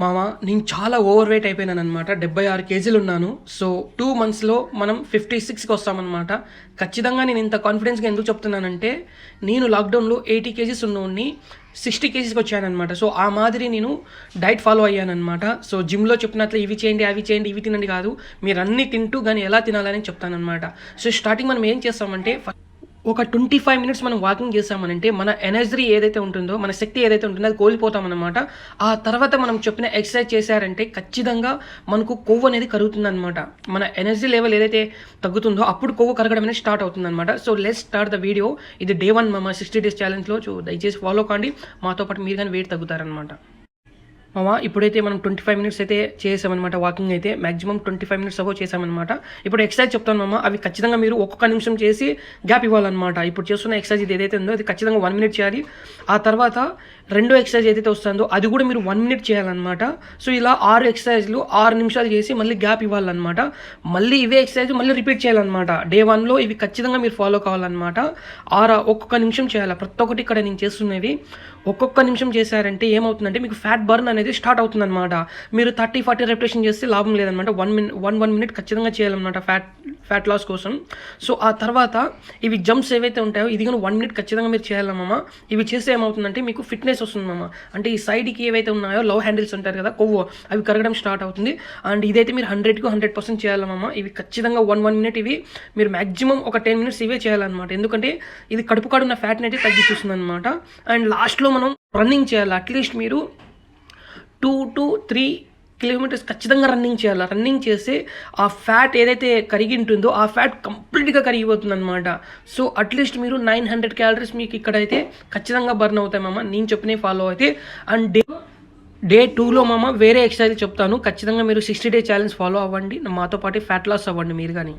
మామ నేను చాలా ఓవర్ వెయిట్ అయిపోయాననమాట. 76 కేజీలు ఉన్నాను. సో 2 మంత్స్‌లో మనం 56కి వస్తామనమాట. ఖచ్చితంగా నేను ఇంత కాన్ఫిడెన్స్‌గా ఎందుకు చెప్తున్నానంటే, నేను లాక్‌డౌన్‌లో 80 కేజీస్ ఉన్నోడిని 60 కేజీస్‌కి వచ్చాననమాట. సో ఆ మాదిరి నేను డైట్ ఫాలో అయ్యాననమాట. సో జిమ్‌లో చెప్పినట్లు ఇవి చేయండి, అవి చేయండి, ఇవి తినండి కాదు. మీరు అన్నీ తింటూ గానీ ఎలా తినాలని చెప్తాననమాట. సో స్టార్టింగ్ మనం ఏం చేస్తామంటే ఒక 25 మినిట్స్ మనం వాకింగ్ చేసామనంటే మన ఎనర్జీ ఏదైతే ఉంటుందో, మన శక్తి ఏదైతే ఉంటుందో అది కోల్పోతామన్నమాట. ఆ తర్వాత మనం చెప్పిన ఎక్సర్సైజ్ చేశారంటే ఖచ్చితంగా మనకు కొవ్వు అనేది కరుగుతుందనమాట. మన ఎనర్జీ లెవెల్ ఏదైతే తగ్గుతుందో అప్పుడు కొవ్వు కరగడం అనేది స్టార్ట్ అవుతుందన్నమాట. So let's start the video. ఇది డే 1 మామ 60 డేస్ ఛాలెంజ్లో. దయచేసి ఫాలో కాండి. మాతో పాటు మీరు కానీ వెయిట్ తగ్గుతారనమాట. ఇప్పుడైతే మనం 25 మినిట్స్ అయితే చేసామన్నమాట. వాకింగ్ అయితే మాక్సిమం 25 మినిట్స్ అగో చేసామన్నమాట. ఇప్పుడు ఎక్సర్సైజ్ చెప్తాను మామ, అవి ఖచ్చితంగా మీరు ఒక్కొక్క నిమిషం చేసి గ్యాప్ ఇవ్వాలన్నమాట. ఇప్పుడు చేస్తున్న ఎక్సర్సైజ్ ఇది ఏదైతే ఉందో అది ఖచ్చితంగా 1 మినిట్ చేయాలి. ఆ తర్వాత రెండో ఎక్సర్సైజ్ ఏదైతే వస్తుందో అది కూడా మీరు 1 మినిట్ చేయాలన్నమాట. సో ఇలా 6 ఎక్సర్సైజ్లు 6 నిమిషాలు చేసి మళ్ళీ గ్యాప్ ఇవ్వాలన్నమాట. మళ్ళీ ఇవే ఎక్సర్సైజ్ మళ్ళీ రిపీట్ చేయాలన్నమాట. డే 1లో ఇవి ఖచ్చితంగా మీరు ఫాలో కావాలన్నమాట. ఒక్కొక్క నిమిషం చేయాలి. ప్రతి ఒక్కటి ఇక్కడ నేను చేస్తున్నవి ఒక్కొక్క నిమిషం చేశారంటే ఏమవుతుందంటే మీకు ఫ్యాట్ బర్న్ అనేది స్టార్ట్ అవుతుందన్నమాట. మీరు 30-40 రెపిటేషన్ చేస్తే లాభం లేదనమాట. 1 మినిట్ ఖచ్చితంగా చేయాలన్నమాట ఫ్యాట్ లాస్ కోసం. సో ఆ తర్వాత ఇవి జంప్స్ ఏవైతే ఉంటాయో ఇది కానీ 1 మినిట్ ఖచ్చితంగా మీరు చేయాలమ్మా. ఇవి చేస్తే ఏమవుతుందంటే మీకు ఫిట్నెస్ వస్తుందమ్మా. అంటే ఈ సైడ్కి ఏవైతే ఉన్నాయో లవ్ హ్యాండిల్స్ ఉంటారు కదా, కొవ్వు, అవి కరగడం స్టార్ట్ అవుతుంది. అండ్ ఇదైతే మీరు 100% చేయాలమ్మా. ఇవి ఖచ్చితంగా 1 మినిట్ ఇవి మీరు మ్యాక్సిమం ఒక 10 మినిట్స్ ఇవే చేయాలన్నమాట. ఎందుకంటే ఇది కడుపు కాడున్న ఫ్యాట్ని అయితే తగ్గిస్తుంది అనమాట. అండ్ లాస్ట్లో మనం రన్నింగ్ చేయాలి. అట్లీస్ట్ మీరు 2 to 3 కిలోమీటర్స్ ఖచ్చితంగా రన్నింగ్ చేయాలి. రన్నింగ్ చేస్తే ఆ ఫ్యాట్ ఏదైతే కరిగి ఉంటుందో ఆ ఫ్యాట్ కంప్లీట్గా కరిగిపోతుంది అనమాట. సో అట్లీస్ట్ మీరు 900 క్యాలరీస్ మీకు ఇక్కడైతే ఖచ్చితంగా బర్న్ అవుతాయి మామ. నేను చెప్పినవి ఫాలో అయితే. అండ్ డే 2లో మామ వేరే ఎక్సర్సైజ్ చెప్తాను. ఖచ్చితంగా మీరు 60 డే ఛాలెంజ్ ఫాలో అవ్వండి. మాతో పాటు ఫ్యాట్ లాస్ అవ్వండి మీరు కానీ.